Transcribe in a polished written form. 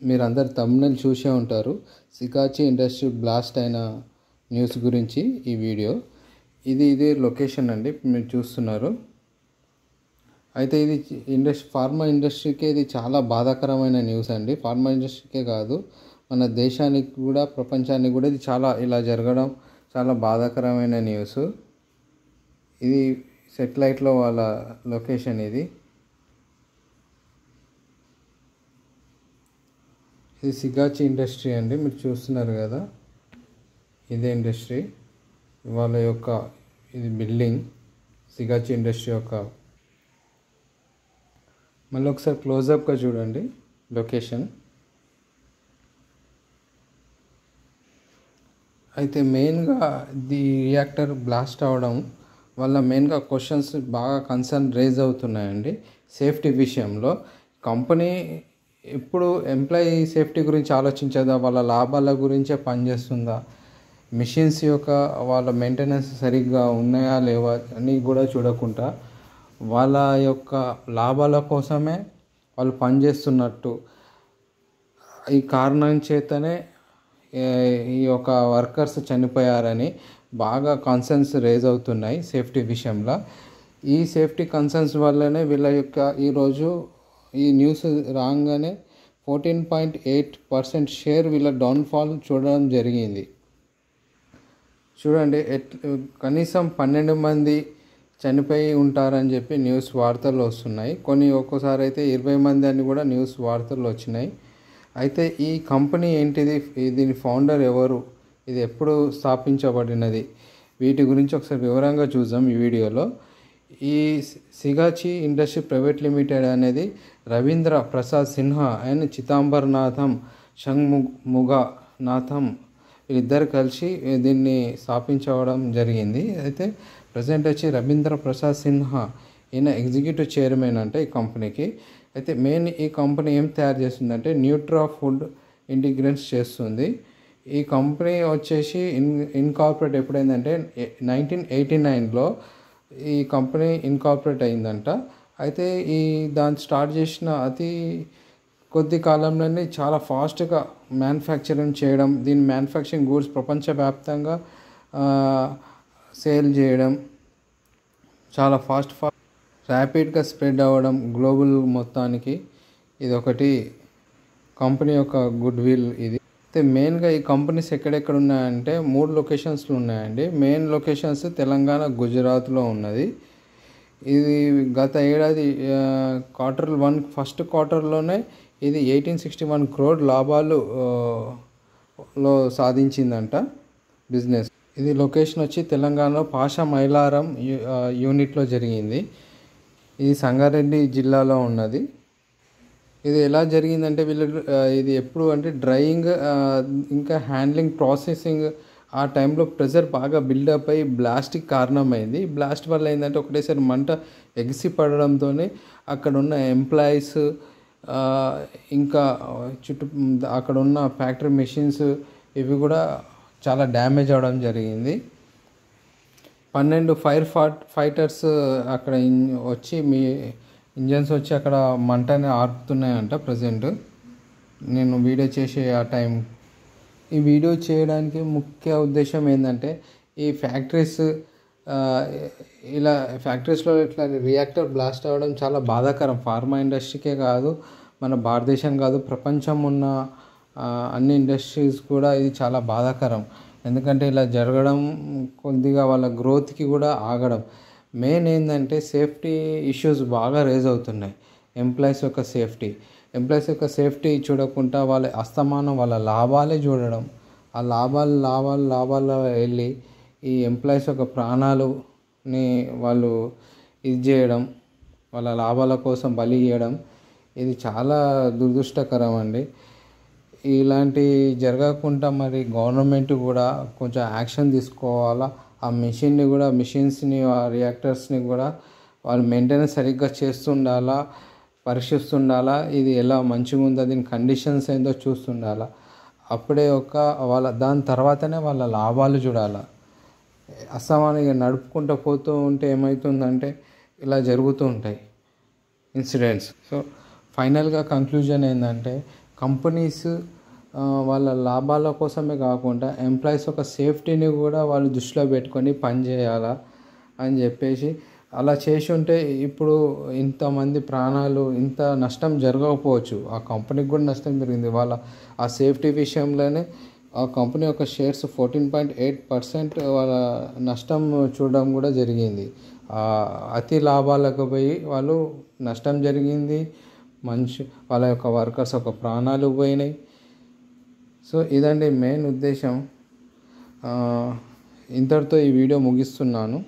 మీరందరు థంబ్నెయిల్ చూసే ఉంటారు. సికాచి ఇండస్ట్రీ బ్లాస్ట్ అయిన న్యూస్ గురించి ఈ వీడియో. ఇది లొకేషన్ అండి మీరు చూస్తున్నారు. అయితే ఇది ఫార్మా ఇండస్ట్రీకి ఇది చాలా బాధాకరమైన న్యూస్ అండి. ఫార్మా ఇండస్ట్రీకే కాదు, మన దేశానికి కూడా, ప్రపంచానికి కూడా ఇది ఇలా జరగడం చాలా బాధాకరమైన న్యూస్. ఇది సెటిలైట్లో వాళ్ళ లొకేషన్. ఇది సికాచి ఇండస్ట్రీ అండి, మీరు చూస్తున్నారు కదా, ఇదే ఇండస్ట్రీ వాళ్ళ యొక్క ఇది బిల్డింగ్, సికాచి ఇండస్ట్రీ యొక్క. మళ్ళీ ఒకసారి క్లోజప్గా చూడండి లొకేషన్. అయితే మెయిన్గా రియాక్టర్ బ్లాస్ట్ అవ్వడం వల్ల మెయిన్గా క్వశ్చన్స్ బాగా కన్సర్న్ రేజ్ అవుతున్నాయండి సేఫ్టీ విషయంలో. కంపెనీ ఇప్పుడు ఎంప్లాయీ సేఫ్టీ గురించి ఆలోచించదా, వాళ్ళ లాభాల గురించే పనిచేస్తుందా, మిషన్స్ యొక్క వాళ్ళ మెయింటెనెన్స్ సరిగ్గా ఉన్నాయా లేవా అని కూడా చూడకుండా వాళ్ళ యొక్క లాభాల కోసమే వాళ్ళు పనిచేస్తున్నట్టు ఈ కారణం చేతనే ఈ యొక్క వర్కర్స్ చనిపోయారని బాగా కన్సర్న్స్ రేజ్ అవుతున్నాయి సేఫ్టీ విషయంలో. ఈ సేఫ్టీ కన్సర్న్స్ వల్లనే వీళ్ళ యొక్క ఈరోజు ఈ న్యూస్ రాగానే 14.8% షేర్ వీళ్ళ డౌన్ఫాల్ చూడడం జరిగింది. చూడండి, కనీసం 12 మంది చనిపోయి ఉంటారని చెప్పి న్యూస్ వార్తలు వస్తున్నాయి. ఒక్కోసారి అయితే 20 మంది అని కూడా న్యూస్ వార్తలు వచ్చినాయి. అయితే ఈ కంపెనీ ఏంటిది, దీని ఫౌండర్ ఎవరు, ఇది ఎప్పుడు స్థాపించబడినది, వీటి గురించి ఒకసారి వివరంగా చూద్దాం ఈ వీడియోలో. ఈ సికాచి ఇండస్ట్రీ ప్రైవేట్ లిమిటెడ్ అనేది రవీంద్ర ప్రసాద్ సిన్హా అండ్ చిదంబరనాథం షణ్ముగనాథం వీళ్ళిద్దరు కలిసి దీన్ని స్థాపించడం జరిగింది. అయితే ప్రజెంట్ వచ్చి రవీంద్ర ప్రసాద్ సిన్హా ఈయన ఎగ్జిక్యూటివ్ చైర్మన్ అంటే ఈ కంపెనీకి. అయితే మెయిన్ ఈ కంపెనీ ఏం తయారు చేస్తుందంటే న్యూట్రా ఫుడ్ ఇంటిగ్రెంట్స్ చేస్తుంది. ఈ కంపెనీ వచ్చేసి ఇన్కార్పొరేట్ ఎప్పుడైందంటే 1989లో ఈ కంపెనీ ఇన్కార్పొరేట్ అయిందంట. అయితే దాన్ని స్టార్ట్ చేసిన అతి కొద్ది కాలంలోనే చాలా ఫాస్ట్గా మ్యానుఫ్యాక్చరింగ్ చేయడం, దీని మ్యానుఫ్యాక్చరింగ్ గూడ్స్ ప్రపంచవ్యాప్తంగా సేల్ చేయడం, చాలా ర్యాపిడ్గా స్ప్రెడ్ అవ్వడం గ్లోబల్ మొత్తానికి. ఇది ఒకటి కంపెనీ యొక్క గుడ్ విల్. ఇది అయితే మెయిన్గా ఈ కంపెనీస్ ఎక్కడెక్కడ ఉన్నాయంటే 3 లొకేషన్స్లో ఉన్నాయండి. మెయిన్ లొకేషన్స్ తెలంగాణ, గుజరాత్లో ఉన్నది. ఇది గత ఏడాది Q1 ఫస్ట్ క్వార్టర్లోనే ఇది 1861 crore లాభాలు సాధించిందంట బిజినెస్. ఇది లొకేషన్ వచ్చి తెలంగాణలో పాషా మైలారం యూనిట్లో జరిగింది. ఇది సంగారెడ్డి జిల్లాలో ఉన్నది. ఇది ఎలా జరిగిందంటే ఇది ఎప్పుడు అంటే డ్రైయింగ్ ఇంకా హ్యాండ్లింగ్ ప్రాసెసింగ్ ఆ టైంలో ప్రెషర్ బాగా బిల్డప్ అయ్యి బ్లాస్ట్కి కారణమైంది. బ్లాస్ట్ వల్ల ఏంటంటే ఒకటేసారి మంట ఎగిసి పడడంతో అక్కడ ఉన్న ఎంప్లాయీస్ ఇంకా అక్కడ ఉన్న ఫ్యాక్టరీ మెషిన్స్ ఇవి కూడా చాలా డ్యామేజ్ అవ్వడం జరిగింది. 12 ఫైర్ ఫైటర్స్ అక్కడ వచ్చి ఇంజన్స్ వచ్చి అక్కడ మంటని ఆర్పుతున్నాయంట. ప్రజెంట్ నేను వీడియో చేసే ఆ టైం ఈ వీడియో చేయడానికి ముఖ్య ఉద్దేశం ఏంటంటే ఈ ఫ్యాక్టరీస్లో ఇట్లా రియాక్టర్ బ్లాస్ట్ అవ్వడం చాలా బాధాకరం. ఫార్మా ఇండస్ట్రీకే కాదు, మన భారతదేశం కాదు, ప్రపంచం ఉన్న అన్ని ఇండస్ట్రీస్ కూడా ఇది చాలా బాధాకరం. ఎందుకంటే ఇలా జరగడం కొద్దిగా వాళ్ళ గ్రోత్కి కూడా ఆగడం. మెయిన్ ఏంటంటే సేఫ్టీ ఇష్యూస్ బాగా రేజ్ అవుతున్నాయి. ఎంప్లాయీస్ యొక్క సేఫ్టీ చూడకుండా వాళ్ళ అస్తమానం వాళ్ళ లాభాలే చూడడం, ఆ లాభాలు వెళ్ళి ఈ ఎంప్లాయీస్ యొక్క ప్రాణాలని వాళ్ళు ఇది చేయడం, వాళ్ళ లాభాల కోసం బలి చేయడం, ఇది చాలా దురదృష్టకరం అండి. ఇలాంటి జరగకుండా మరి గవర్నమెంట్ కూడా కొంచెం యాక్షన్ తీసుకోవాలా. ఆ మిషన్స్ని ఆ రియాక్టర్స్ని కూడా వాళ్ళు మెయింటెనెన్స్ సరిగ్గా చేస్తుండాలా, పరీక్షిస్తుండాలా. ఇది ఎలా మంచిగా ఉందో, దీని కండిషన్స్ ఏందో చూస్తుండాలా. అప్పుడే దాని తర్వాతనే వాళ్ళ లాభాలు చూడాలా. అసమానంగా నడుపుకుంటూ పోతూ ఉంటే ఏమవుతుందంటే ఇలా జరుగుతూ ఉంటాయి ఇన్సిడెంట్స్. సో ఫైనల్గా కంక్లూజన్ ఏంటంటే కంపెనీస్ వాళ్ళ లాభాల కోసమే కాకుండా ఎంప్లాయీస్ ఒక సేఫ్టీని కూడా వాళ్ళు దృష్టిలో పెట్టుకొని పని చేయాలా అని చెప్పేసి అలా చేసి ఉంటే ఇప్పుడు ఇంతమంది ప్రాణాలు ఇంత నష్టం జరగకపోవచ్చు. ఆ కంపెనీకి కూడా నష్టం జరిగింది. వాళ్ళ ఆ సేఫ్టీ విషయంలోనే ఆ కంపెనీ యొక్క షేర్స్ 14.8% వాళ్ళ నష్టం చూడడం కూడా జరిగింది. అతి లాభాలకు పోయి వాళ్ళు నష్టం జరిగింది. వాళ్ళ యొక్క వర్కర్స్ యొక్క ప్రాణాలు పోయినాయి. సో ఇదండి మెయిన్ ఉద్దేశం. ఇంతటితో ఈ వీడియో ముగిస్తున్నాను.